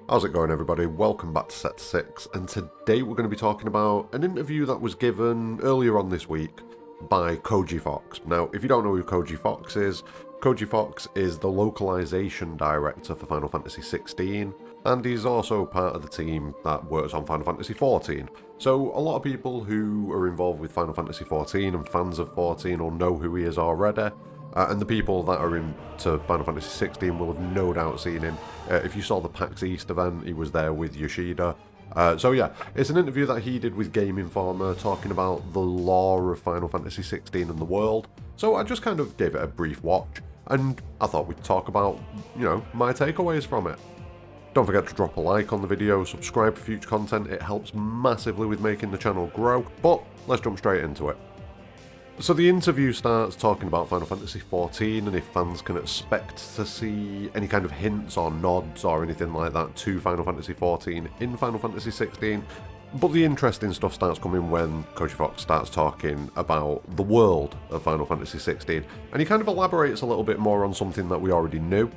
How's it going, everybody? Welcome back to Set 6, and today we're going to be talking about an interview that was given earlier on this week by Koji Fox. Now, if you don't know who Koji Fox is the localization director for Final Fantasy XVI, and he's also part of the team that works on Final Fantasy XIV. So a lot of people who are involved with Final Fantasy XIV and fans of 14 will know who he is already. And the people that are into Final Fantasy XVI will have no doubt seen him. If you saw the PAX East event, he was there with Yoshida. So yeah, it's an interview that he did with Game Informer talking about the lore of Final Fantasy XVI and the world. So I just kind of gave it a brief watch, and I thought we'd talk about, my takeaways from it. Don't forget to drop a like on the video, subscribe for future content, it helps massively with making the channel grow, but let's jump straight into it. So the interview starts talking about Final Fantasy XIV and if fans can expect to see any kind of hints or nods or anything like that to Final Fantasy XIV in Final Fantasy XVI. But the interesting stuff starts coming when Koji Fox starts talking about the world of Final Fantasy XVI, and he kind of elaborates a little bit more on something that we already knew.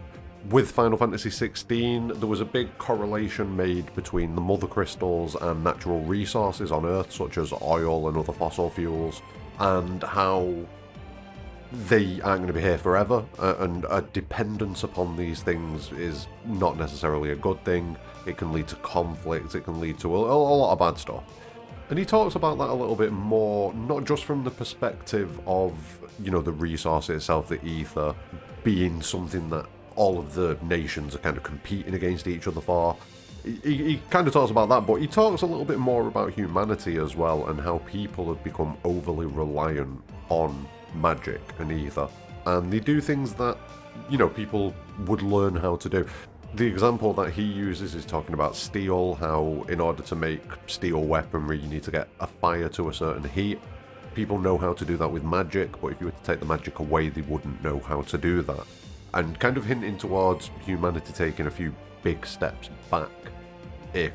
With Final Fantasy XVI, there was a big correlation made between the Mother Crystals and natural resources on Earth, such as oil and other fossil fuels, and how they aren't going to be here forever, and a dependence upon these things is not necessarily a good thing. It can lead to conflict, it can lead to a lot of bad stuff. And he talks about that a little bit more, not just from the perspective of, the resource itself, the ether, being something that all of the nations are kind of competing against each other for. He kind of talks about that, but he talks a little bit more about humanity as well, and how people have become overly reliant on magic and ether, and they do things that people would learn how to do. The example that he uses is talking about steel, how in order to make steel weaponry you need to get a fire to a certain heat. People know how to do that with magic, but if you were to take the magic away, they wouldn't know how to do that, and kind of hinting towards humanity taking a few big steps back if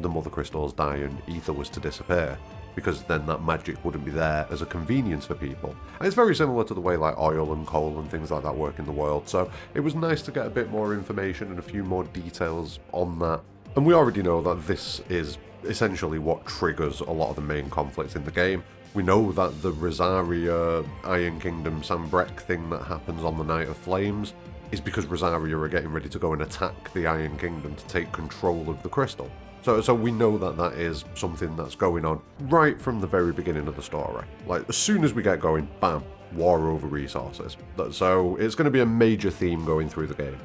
the Mother Crystals die and ether was to disappear, because then that magic wouldn't be there as a convenience for people. And it's very similar to the way like oil and coal and things like that work in the world, so it was nice to get a bit more information and a few more details on that. And we already know that this is essentially what triggers a lot of the main conflicts in the game. We know that the Rosaria Iron Kingdom Sanbreque thing that happens on the Night of Flames is because Rosaria are getting ready to go and attack the Iron Kingdom to take control of the crystal. So we know that that is something that's going on right from the very beginning of the story. Like, as soon as we get going, bam, war over resources. So it's going to be a major theme going through the game.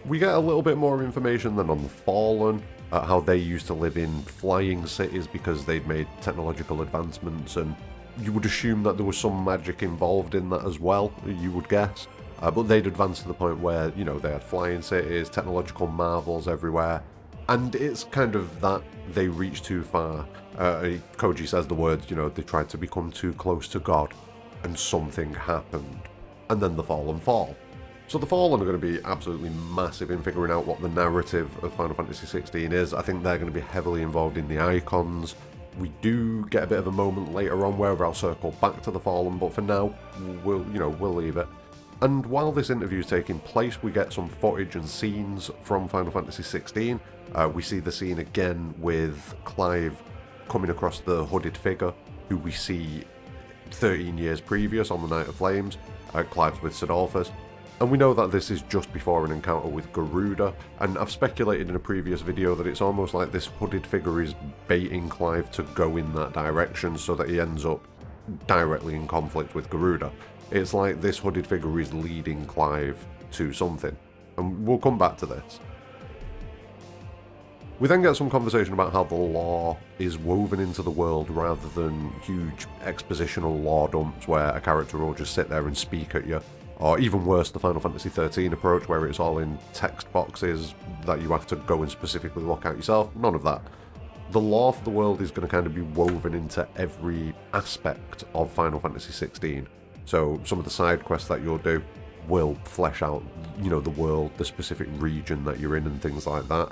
We get a little bit more information then on the Fallen, how they used to live in flying cities because they'd made technological advancements, and you would assume that there was some magic involved in that as well, you would guess. But they'd advanced to the point where, they had flying cities, technological marvels everywhere, and it's kind of that they reached too far. Koji says the words, they tried to become too close to God, and something happened, and then the Fallen fall. So the Fallen are going to be absolutely massive in figuring out what the narrative of Final Fantasy XVI is. I think they're going to be heavily involved in the icons. We do get a bit of a moment later on where I'll circle back to the Fallen, but for now, we'll leave it. And while this interview is taking place, we get some footage and scenes from Final Fantasy XVI. We see the scene again with Clive coming across the hooded figure, who we see 13 years previous on the Night of Flames. Clive's with Sidolphus. And we know that this is just before an encounter with Garuda, and I've speculated in a previous video that it's almost like this hooded figure is baiting Clive to go in that direction so that he ends up directly in conflict with Garuda. It's like this hooded figure is leading Clive to something, and we'll come back to this. We then get some conversation about how the lore is woven into the world rather than huge expositional lore dumps where a character will just sit there and speak at you, or even worse, the Final Fantasy XIII approach where it's all in text boxes that you have to go and specifically look at yourself. None of that. The lore for the world is going to kind of be woven into every aspect of Final Fantasy XVI. So some of the side quests that you'll do will flesh out, the world, the specific region that you're in and things like that.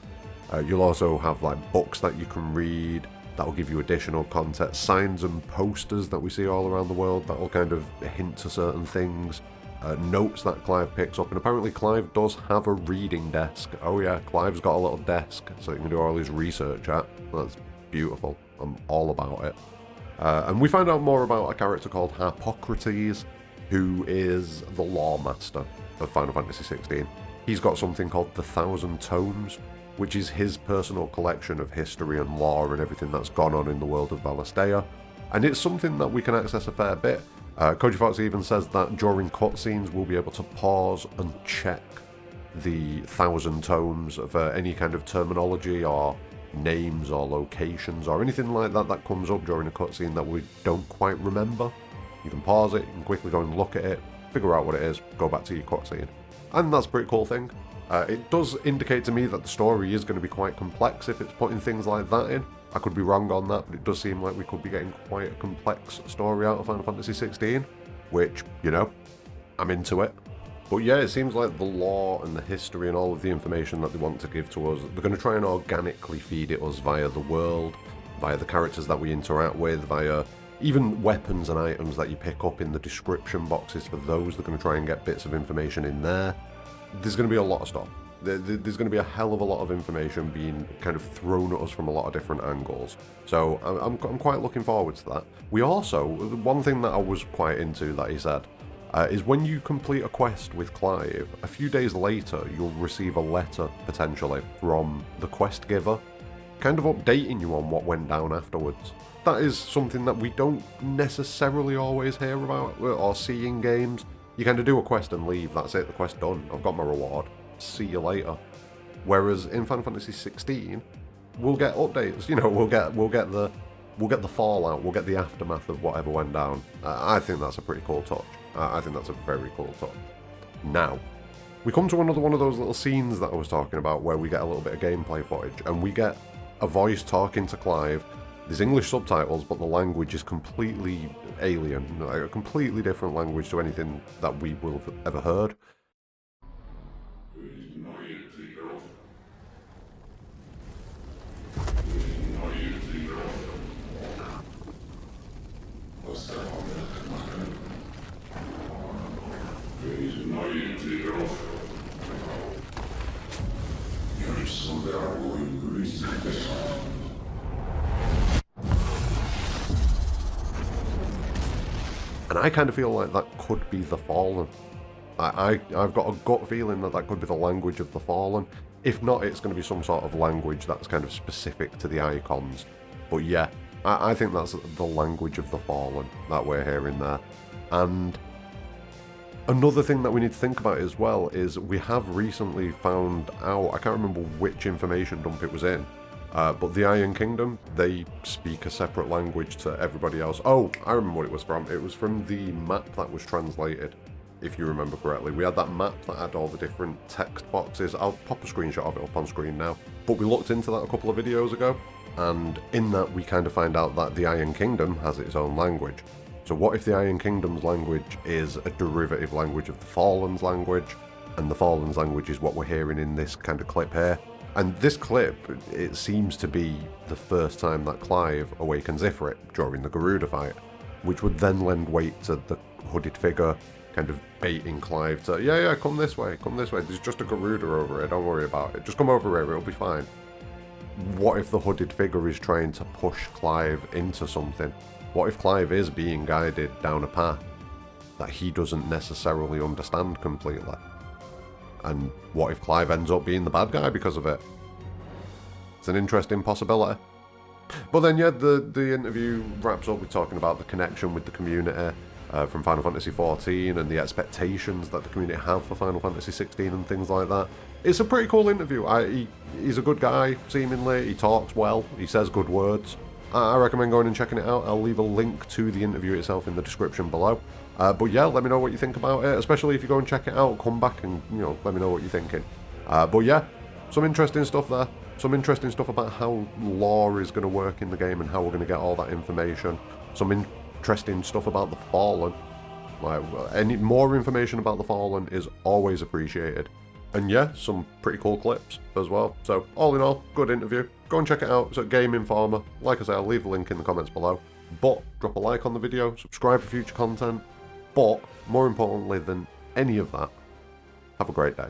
You'll also have like books that you can read that will give you additional context, signs and posters that we see all around the world that will kind of hint to certain things. notes that Clive picks up, and apparently Clive does have a reading desk. Oh yeah, Clive's got a little desk so he can do all his research at. That's beautiful. I'm all about it. And we find out more about a character called Harpocrates, who is the lore master of Final Fantasy XVI. He's got something called the 1,000 Tomes, which is his personal collection of history and lore and everything that's gone on in the world of Valistea. And it's something that we can access a fair bit. Koji Fox even says that during cutscenes we'll be able to pause and check the 1,000 Tomes for any kind of terminology or names or locations or anything like that that comes up during a cutscene that we don't quite remember. You can pause it, you can quickly go and look at it, figure out what it is, go back to your cutscene. And that's a pretty cool thing. It does indicate to me that the story is going to be quite complex if it's putting things like that in. I could be wrong on that, but it does seem like we could be getting quite a complex story out of Final Fantasy XVI, which, you know, I'm into it. But yeah, it seems like the lore and the history and all of the information that they want to give to us, they're going to try and organically feed it us via the world, via the characters that we interact with, via even weapons and items that you pick up in the description boxes for those. They're going to try and get bits of information in there. There's going to be a lot of stuff. There's going to be a hell of a lot of information being kind of thrown at us from a lot of different angles. So I'm quite looking forward to that. We also, one thing that I was quite into that he said, is when you complete a quest with Clive, a few days later you'll receive a letter, potentially, from the quest giver, kind of updating you on what went down afterwards. That is something that we don't necessarily always hear about or see in games. You kind of do a quest and leave, that's it, the quest done, I've got my reward, see you later. Whereas in Final Fantasy XVI, we'll get updates, you know, we'll get the fallout, we'll get the aftermath of whatever went down. I think that's a pretty cool touch. I think that's a very cool touch. Now, we come to another one of those little scenes that I was talking about where we get a little bit of gameplay footage and we get a voice talking to Clive. There's English subtitles, but the language is completely alien, like a completely different language to anything that we will have ever heard. And I kind of feel like that could be the Fallen. I've got a gut feeling that that could be the language of the Fallen. If not, it's going to be some sort of language that's kind of specific to the icons. But yeah, I think that's the language of the Fallen that we're hearing there. And another thing that we need to think about as well is we have recently found out, I can't remember which information dump it was in, but the Iron Kingdom, they speak a separate language to everybody else. Oh, I remember what it was from. It was from the map that was translated, if you remember correctly. We had that map that had all the different text boxes. I'll pop a screenshot of it up on screen now. But we looked into that a couple of videos ago, and in that we kind of find out that the Iron Kingdom has its own language. So what if the Iron Kingdom's language is a derivative language of the Fallen's language, and the Fallen's language is what we're hearing in this kind of clip here? And this clip, it seems to be the first time that Clive awakens Ifrit during the Garuda fight, which would then lend weight to the hooded figure kind of baiting Clive to, yeah, come this way, there's just a Garuda over here, don't worry about it, just come over here, it'll be fine. What if the hooded figure is trying to push Clive into something? What if Clive is being guided down a path that he doesn't necessarily understand completely? And what if Clive ends up being the bad guy because of it? It's an interesting possibility. But then, yeah, the interview wraps up with talking about the connection with the community from Final Fantasy XIV and the expectations that the community have for Final Fantasy XVI and things like that. It's a pretty cool interview. He's a good guy, seemingly. He talks well. He says good words. I recommend going and checking it out. I'll leave a link to the interview itself in the description below. But yeah, let me know what you think about it, especially if you go and check it out, come back and, you know, let me know what you're thinking. But yeah, some interesting stuff there. Some interesting stuff about how lore is going to work in the game and how we're going to get all that information. Some interesting stuff about the Fallen. Like, any more information about the Fallen is always appreciated. And yeah, some pretty cool clips as well. So all in all, good interview. Go and check it out. It's at Game Informer. Like I say, I'll leave a link in the comments below. But drop a like on the video, subscribe for future content. But more importantly than any of that, have a great day.